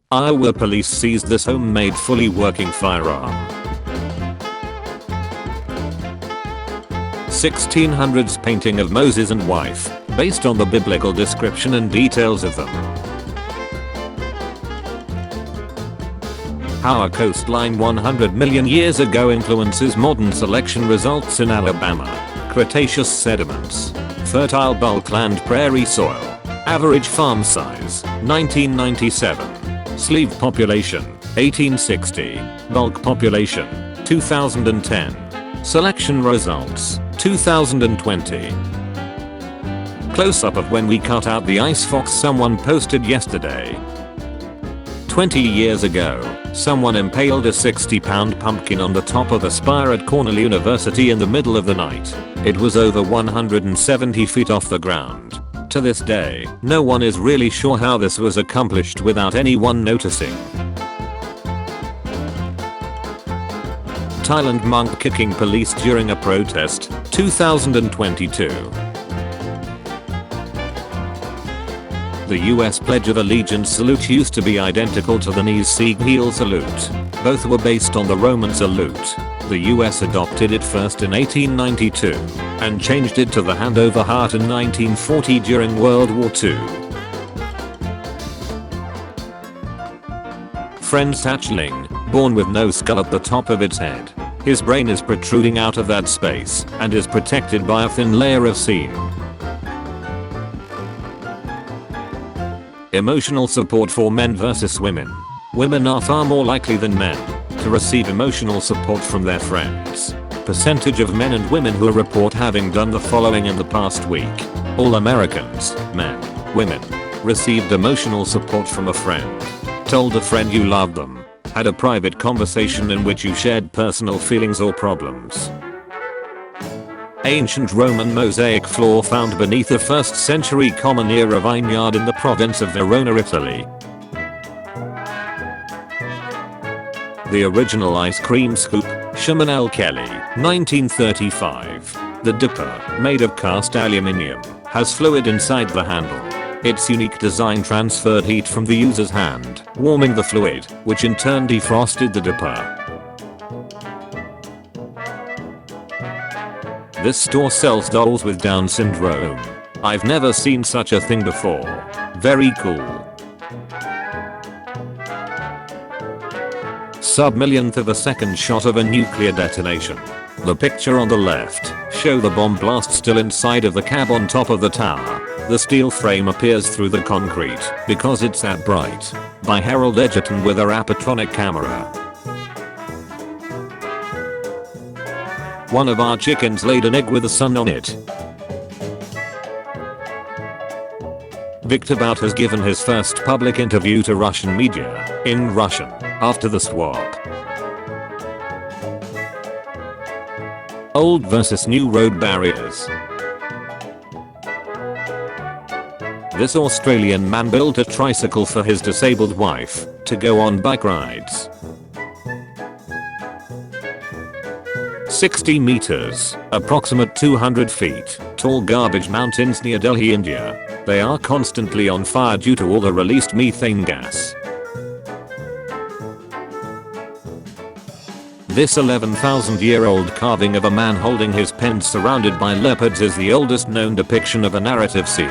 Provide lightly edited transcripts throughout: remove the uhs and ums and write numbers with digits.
Iowa police seized this homemade fully working firearm. 1600s painting of Moses and wife, based on the biblical description and details of them. How a coastline 100 million years ago influences modern selection results in Alabama. Cretaceous sediments. Fertile bulkland prairie soil. Average farm size, 1997. Slave population, 1860. Bulk population, 2010. Selection results, 2020. Close-up of when we cut out the ice fox someone posted yesterday. 20 years ago, someone impaled a 60-pound pumpkin on the top of the spire at Cornell University in the middle of the night. It was over 170 feet off the ground. To this day, no one is really sure how this was accomplished without anyone noticing. Thailand monk kicking police during a protest, 2022. The US Pledge of Allegiance salute used to be identical to the knees Sieg Heil salute. Both were based on the Roman salute. The US adopted it first in 1892 and changed it to the hand over heart in 1940 during World War II. Friend hatchling, born with no skull at the top of its head. His brain is protruding out of that space and is protected by a thin layer of seam. Emotional support for men versus women. Women are far more likely than men to receive emotional support from their friends. Percentage of men and women who report having done the following in the past week. All Americans, men, women, received emotional support from a friend. Told a friend you loved them. Had a private conversation in which you shared personal feelings or problems. Ancient Roman mosaic floor found beneath a 1st century common era vineyard in the province of Verona, Italy. The original ice cream scoop, Sherman L. Kelly, 1935. The dipper, made of cast aluminium, has fluid inside the handle. Its unique design transferred heat from the user's hand, warming the fluid, which in turn defrosted the dipper. This store sells dolls with Down syndrome. I've never seen such a thing before. Very cool. Sub-millionth of a second shot of a nuclear detonation. The picture on the left show the bomb blast still inside of the cab on top of the tower. The steel frame appears through the concrete because it's that bright. By Harold Edgerton with a Rappatronic camera. One of our chickens laid an egg with the sun on it. Viktor Bout has given his first public interview to Russian media, in Russian, after the swap. Old versus new road barriers. This Australian man built a tricycle for his disabled wife to go on bike rides. 60 meters, approximate 200 feet, tall garbage mountains near Delhi, India. They are constantly on fire due to all the released methane gas. This 11,000-year-old carving of a man holding his pen surrounded by leopards is the oldest known depiction of a narrative scene.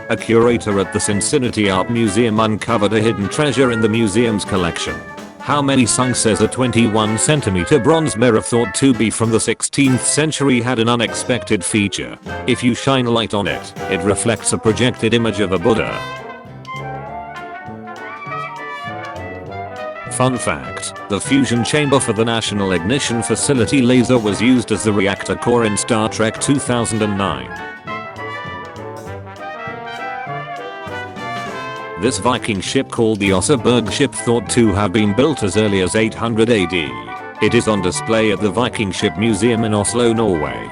A curator at the Cincinnati Art Museum uncovered a hidden treasure in the museum's collection. How many Sung says a 21cm bronze mirror thought to be from the 16th century had an unexpected feature. If you shine a light on it, it reflects a projected image of a Buddha. Fun fact, the fusion chamber for the National Ignition Facility laser was used as the reactor core in Star Trek 2009. This Viking ship called the Oseberg ship thought to have been built as early as 800 AD. It is on display at the Viking Ship Museum in Oslo, Norway.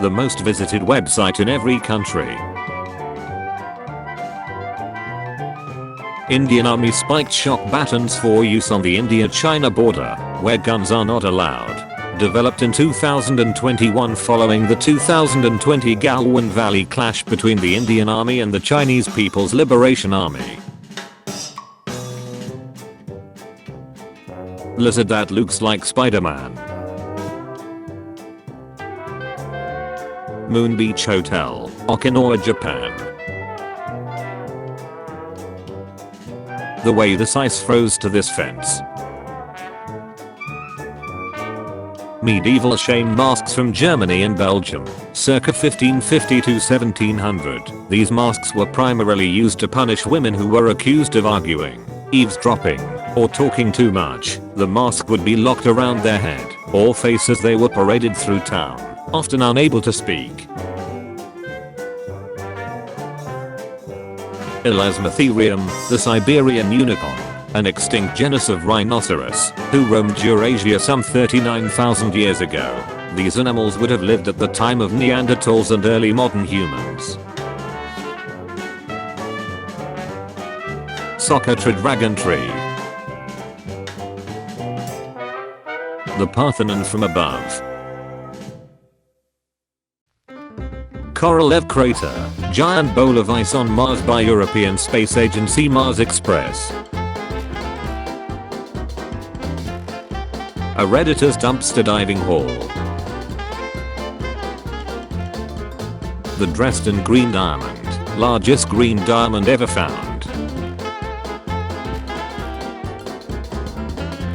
The most visited website in every country. Indian Army spiked shock batons for use on the India-China border, where guns are not allowed. developed in 2021 following the 2020 Galwan Valley clash between the Indian Army and the Chinese People's Liberation Army. Lizard that looks like Spider-Man. Moon Beach Hotel, Okinawa, Japan. The way this ice froze to this fence. Medieval shame masks from Germany and Belgium, circa 1550 to 1700. These masks were primarily used to punish women who were accused of arguing, eavesdropping, or talking too much. The mask would be locked around their head or face as they were paraded through town, often unable to speak. Elasmotherium, the Siberian unicorn, an extinct genus of rhinoceros, who roamed Eurasia some 39,000 years ago. These animals would have lived at the time of Neanderthals and early modern humans. Socotra dragon tree. The Parthenon from above. Korolev Crater, giant bowl of ice on Mars by European Space Agency Mars Express. A Redditor's dumpster diving hall. The Dresden green diamond, largest green diamond ever found.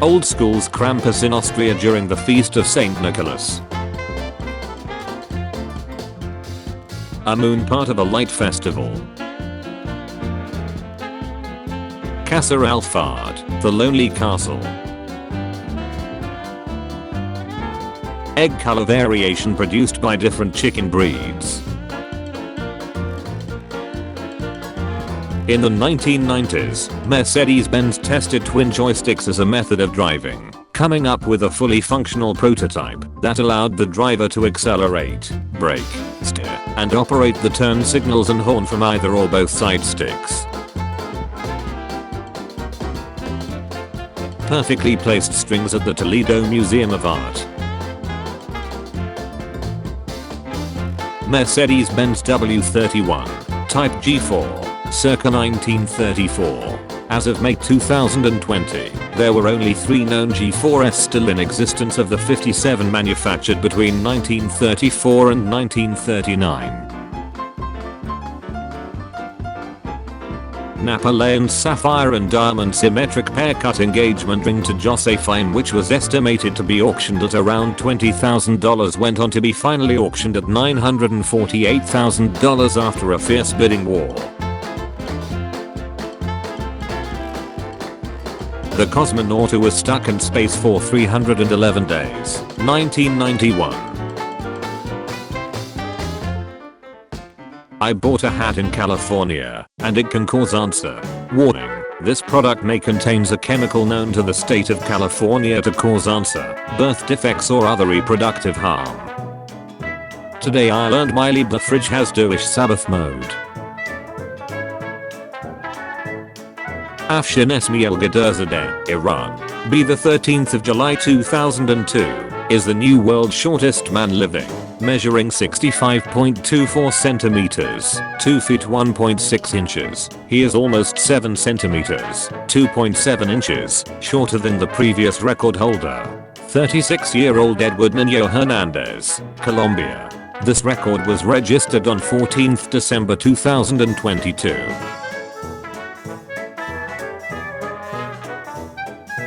Old School's Krampus in Austria during the Feast of St. Nicholas. A moon part of a light festival. Casa Alfard, the lonely castle. Egg color variation produced by different chicken breeds. In the 1990s, Mercedes-Benz tested twin joysticks as a method of driving, coming up with a fully functional prototype that allowed the driver to accelerate, brake, steer, and operate the turn signals and horn from either or both side sticks. Perfectly placed strings at the Toledo Museum of Art. Mercedes-Benz W31, Type G4, circa 1934. As of May 2020, there were only 3 known G4s still in existence of the 57 manufactured between 1934 and 1939. Napoleon's sapphire and diamond symmetric haircut engagement ring to Josephine, which was estimated to be auctioned at around $20,000, went on to be finally auctioned at $948,000 after a fierce bidding war. The cosmonaut who was stuck in space for 311 days, 1991. I bought a hat in California, and it can cause answer. Warning. This product may contains a chemical known to the state of California to cause answer, birth defects or other reproductive harm. Today I learned my Liebherr fridge has Jewish Sabbath mode. Afshin Esmi Elgadrzadeh, Iran. Be the 13th of July 2002, is the new world's shortest man living, measuring 65.24 centimeters, 2 feet 1.6 inches. He is almost 7 centimeters, 2.7 inches, shorter than the previous record holder, 36-year-old Edward Niño Hernandez, Colombia. This record was registered on 14th December 2022.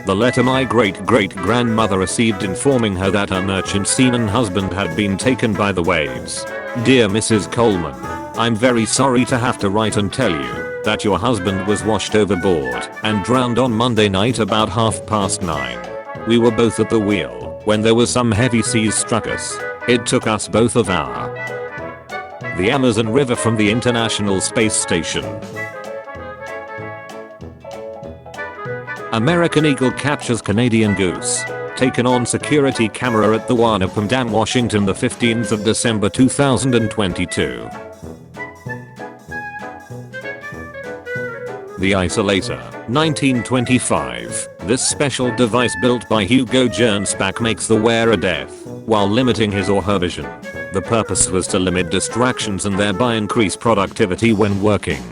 The letter my great-great-grandmother received informing her that her merchant seaman husband had been taken by the waves. Dear Mrs. Coleman, I'm very sorry to have to write and tell you that your husband was washed overboard and drowned on Monday night about 9:30. We were both at the wheel when there was some heavy seas struck us. It took us both of hour. The Amazon River from the International Space Station. American eagle captures Canadian goose. Taken on security camera at the Wanapum Dam, Washington, the 15th of December 2022. The Isolator, 1925. This special device built by Hugo Gernsback makes the wearer deaf while limiting his or her vision. The purpose was to limit distractions and thereby increase productivity when working.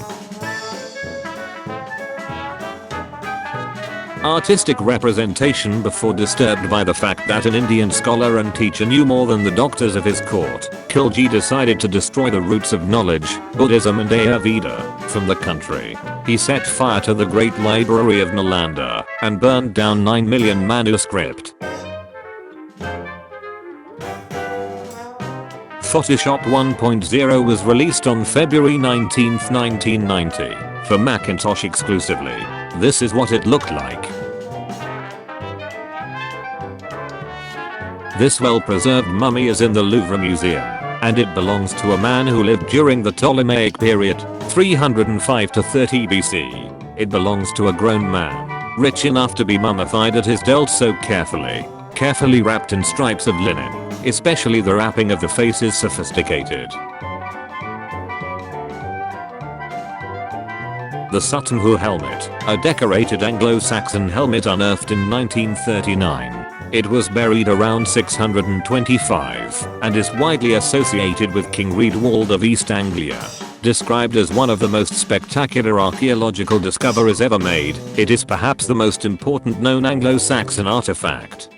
Artistic representation. Before disturbed by the fact that an Indian scholar and teacher knew more than the doctors of his court, Khilji decided to destroy the roots of knowledge, Buddhism and Ayurveda, from the country. He set fire to the great library of Nalanda and burned down 9 million manuscript. Photoshop 1.0 was released on February 19, 1990, for Macintosh exclusively. This is what it looked like. This well-preserved mummy is in the Louvre Museum, and it belongs to a man who lived during the Ptolemaic period, 305 to 30 BC. It belongs to a grown man, rich enough to be mummified at his death so carefully wrapped in stripes of linen. Especially the wrapping of the face is sophisticated. The Sutton Hoo helmet, a decorated Anglo-Saxon helmet unearthed in 1939. It was buried around 625 and is widely associated with King Redwald of East Anglia. Described as one of the most spectacular archaeological discoveries ever made, it is perhaps the most important known Anglo-Saxon artifact.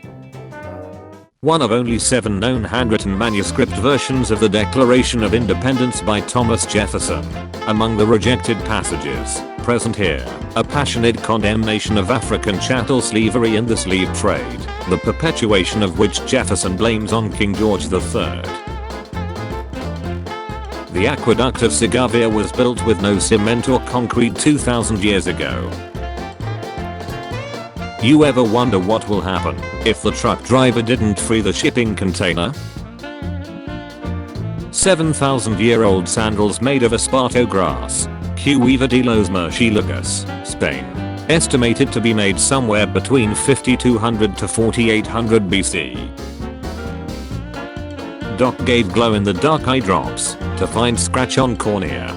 One of only 7 known handwritten manuscript versions of the Declaration of Independence by Thomas Jefferson. Among the rejected passages present here, a passionate condemnation of African chattel slavery and the slave trade, the perpetuation of which Jefferson blames on King George III. The aqueduct of Segovia was built with no cement or concrete 2,000 years ago. You ever wonder what will happen if the truck driver didn't free the shipping container? 7,000-year-old sandals made of esparto grass. Cueva de los Murciélagos, Spain. Estimated to be made somewhere between 5200 to 4800 BC. Doc gave glow-in-the-dark eye drops to find scratch on cornea.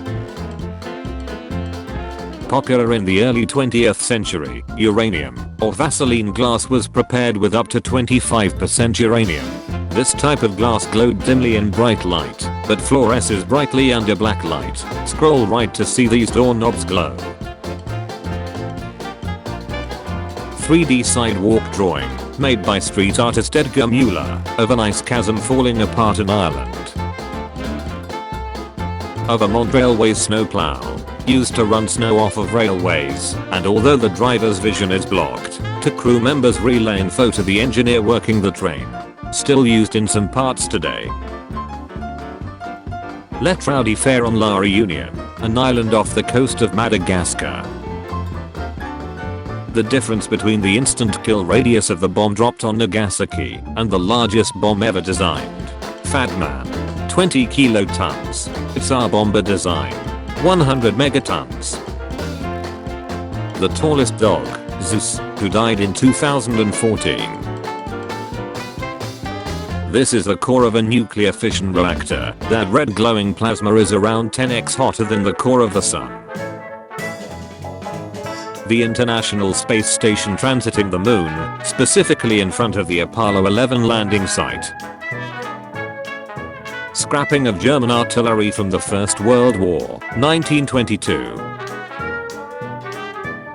Popular in the early 20th century, uranium, or Vaseline glass was prepared with up to 25% uranium. This type of glass glowed dimly in bright light, but fluoresces brightly under black light. Scroll right to see these doorknobs glow. 3D sidewalk drawing, made by street artist Edgar Mueller, of an ice chasm falling apart in Ireland. A Vermont railway snowplow, used to run snow off of railways, and although the driver's vision is blocked, to crew members relay info to the engineer working the train. Still used in some parts today. Let Rowdy Fair on La Reunion, an island off the coast of Madagascar. The difference between the instant kill radius of the bomb dropped on Nagasaki and the largest bomb ever designed. Fat Man. 20 kilotons. It's our bomber design. 100 megatons. The tallest dog, Zeus, who died in 2014. This is the core of a nuclear fission reactor. That red glowing plasma is around 10x hotter than the core of the sun. The International Space Station transiting the moon, specifically in front of the Apollo 11 landing site. Scrapping of German artillery from the First World War, 1922.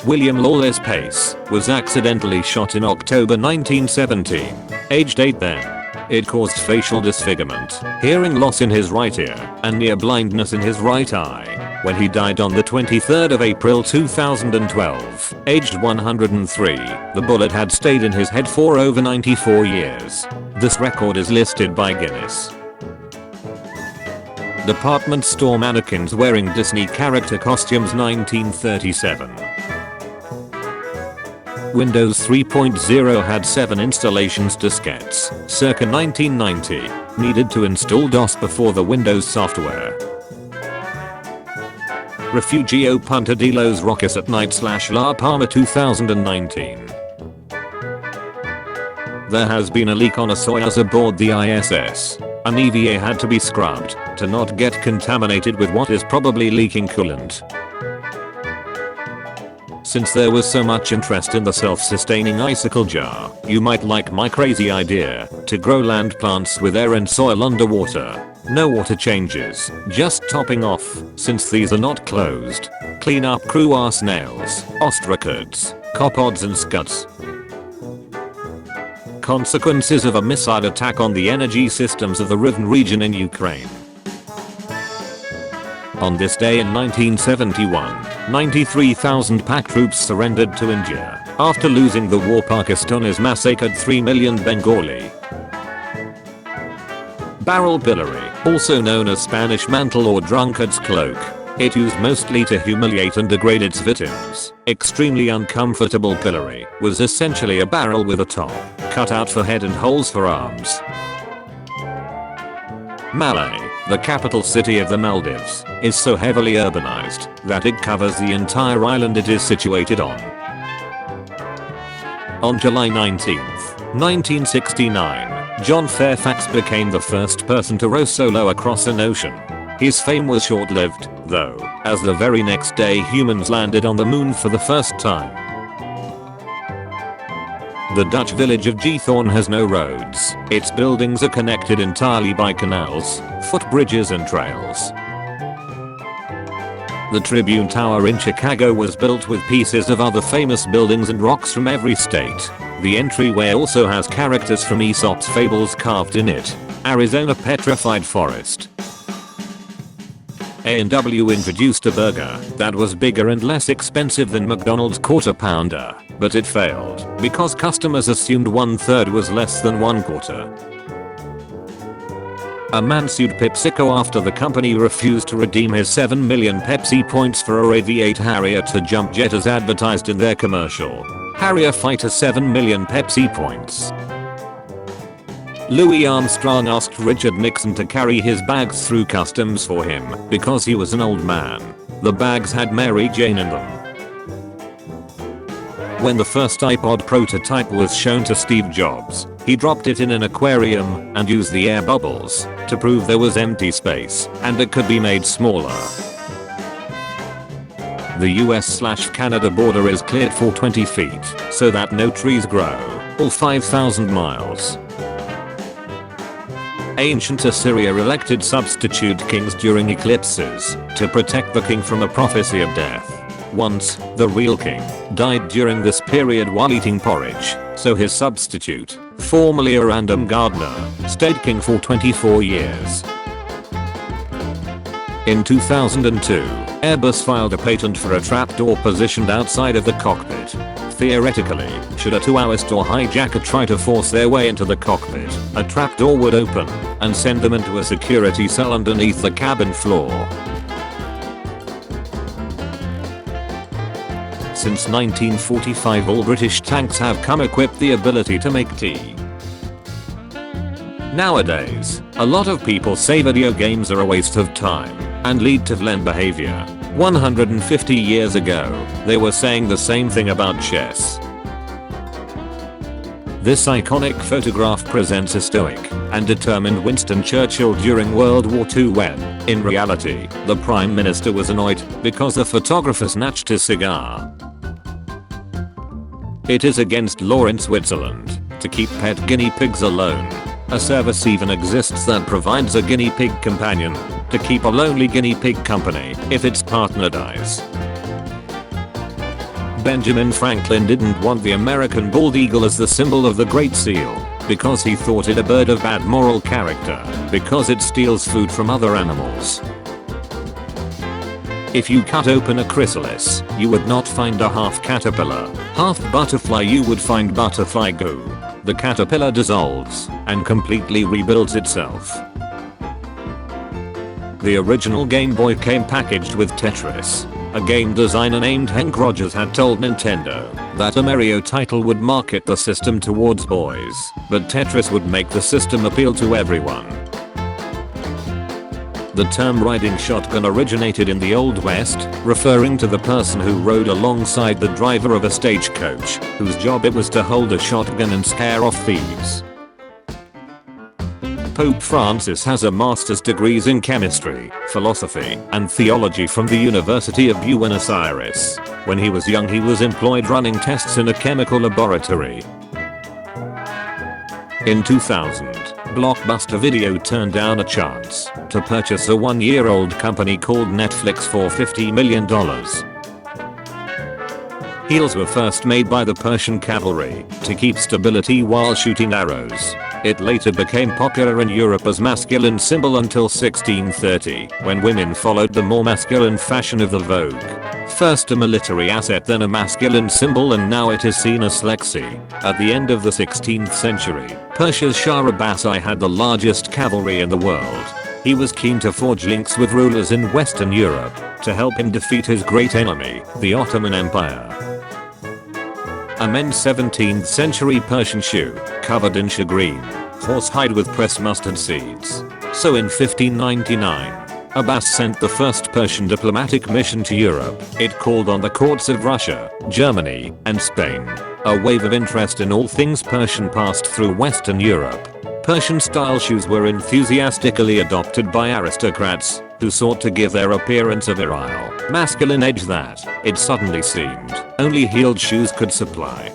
William Lawless Pace was accidentally shot in October 1917, aged 8 then. It caused facial disfigurement, hearing loss in his right ear, and near blindness in his right eye, when he died on the 23rd of April 2012, aged 103. The bullet had stayed in his head for over 94 years. This record is listed by Guinness. Department store mannequins wearing Disney character costumes, 1937. Windows 3.0 had 7 installations diskettes, circa 1990, needed to install DOS before the Windows software. Refugio Punta de los Roques at Night / La Palma 2019. There has been a leak on a Soyuz aboard the ISS. An EVA had to be scrubbed to not get contaminated with what is probably leaking coolant. Since there was so much interest in the self-sustaining icicle jar, you might like my crazy idea to grow land plants with air and soil underwater. No water changes, just topping off, since these are not closed. Clean up crew snails, ostracods, copods and scuds. Consequences of a missile attack on the energy systems of the Rivne region in Ukraine. On this day in 1971, 93,000 Pak troops surrendered to India. After losing the war, Pakistan has massacred 3 million Bengali. Barrel pillory, also known as Spanish mantle or drunkard's cloak. It used mostly to humiliate and degrade its victims. Extremely uncomfortable pillory was essentially a barrel with a top, cut out for head and holes for arms. Malé, the capital city of the Maldives, is so heavily urbanized that it covers the entire island it is situated on. On July 19, 1969, John Fairfax became the first person to row solo across an ocean. His fame was short-lived, though, as the very next day humans landed on the moon for the first time. The Dutch village of Geethorn has no roads. Its buildings are connected entirely by canals, footbridges and trails. The Tribune Tower in Chicago was built with pieces of other famous buildings and rocks from every state. The entryway also has characters from Aesop's fables carved in it. Arizona Petrified Forest. A&W introduced a burger that was bigger and less expensive than McDonald's Quarter Pounder, but it failed because customers assumed 1/3 was less than 1/4. A man sued Pepsico after the company refused to redeem his 7 million Pepsi Points for a AV-8 Harrier II jump jet as advertised in their commercial. Harrier fighter 7 million Pepsi Points. Louis Armstrong asked Richard Nixon to carry his bags through customs for him because he was an old man. The bags had Mary Jane in them. When the first iPod prototype was shown to Steve Jobs, he dropped it in an aquarium and used the air bubbles to prove there was empty space and it could be made smaller. The US/Canada border is cleared for 20 feet so that no trees grow, all 5,000 miles. Ancient Assyria elected substitute kings during eclipses to protect the king from a prophecy of death. Once, the real king died during this period while eating porridge, so his substitute, formerly a random gardener, stayed king for 24 years. In 2002, Airbus filed a patent for a trapdoor positioned outside of the cockpit. Theoretically, should a tourist or hijacker try to force their way into the cockpit, a trapdoor would open and send them into a security cell underneath the cabin floor. Since 1945, all British tanks have come equipped with the ability to make tea. Nowadays, a lot of people say video games are a waste of time and lead to violent behavior. 150 years ago, they were saying the same thing about chess. This iconic photograph presents a stoic and determined Winston Churchill during World War II when, in reality, the Prime Minister was annoyed because the photographer snatched his cigar. It is against law in Switzerland to keep pet guinea pigs alone. A service even exists that provides a guinea pig companion to keep a lonely guinea pig company if its partner dies. Benjamin Franklin didn't want the American bald eagle as the symbol of the Great Seal because he thought it a bird of bad moral character because it steals food from other animals. If you cut open a chrysalis, you would not find a half caterpillar, half butterfly, you would find butterfly goo. The caterpillar dissolves and completely rebuilds itself. The original Game Boy came packaged with Tetris. A game designer named Hank Rogers had told Nintendo that a Mario title would market the system towards boys, but Tetris would make the system appeal to everyone. The term riding shotgun originated in the Old West, referring to the person who rode alongside the driver of a stagecoach, whose job it was to hold a shotgun and scare off thieves. Pope Francis has a master's degrees in chemistry, philosophy, and theology from the University of Buenos Aires. When he was young he was employed running tests in a chemical laboratory. In 2000, Blockbuster Video turned down a chance to purchase a 1-year-old company called Netflix for $50 million. Heels were first made by the Persian cavalry to keep stability while shooting arrows. It later became popular in Europe as masculine symbol until 1630, when women followed the more masculine fashion of the Vogue. First a military asset, then a masculine symbol, and now it is seen as sexy. At the end of the 16th century, Persia's Shah Abbas I had the largest cavalry in the world. He was keen to forge links with rulers in Western Europe to help him defeat his great enemy, the Ottoman Empire. A men's 17th century Persian shoe, covered in shagreen, horsehide with pressed mustard seeds. So in 1599, Abbas sent the first Persian diplomatic mission to Europe. It called on the courts of Russia, Germany, and Spain. A wave of interest in all things Persian passed through Western Europe. Persian-style shoes were enthusiastically adopted by aristocrats, who sought to give their appearance a virile, masculine edge that, it suddenly seemed, only heeled shoes could supply.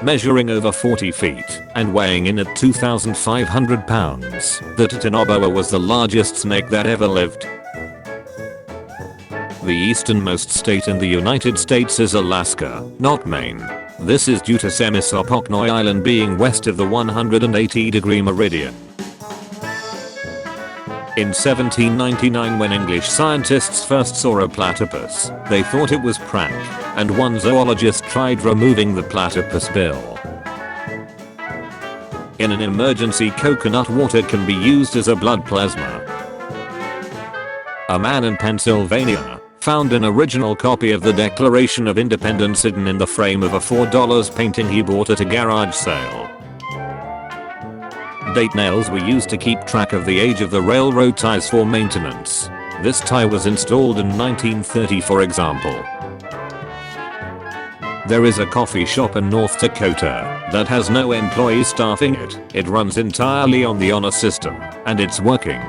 Measuring over 40 feet and weighing in at 2,500 pounds, the Titanoboa was the largest snake that ever lived. The easternmost state in the United States is Alaska, not Maine. This is due to Semisopochnoi Island being west of the 180-degree meridian. In 1799, when English scientists first saw a platypus, they thought it was prank, and one zoologist tried removing the platypus bill. In an emergency, coconut water can be used as a blood plasma. A man in Pennsylvania found an original copy of the Declaration of Independence hidden in the frame of a $4 painting he bought at a garage sale. Date nails were used to keep track of the age of the railroad ties for maintenance. This tie was installed in 1930, for example. There is a coffee shop in North Dakota that has no employees staffing it. It runs entirely on the honor system, and it's working.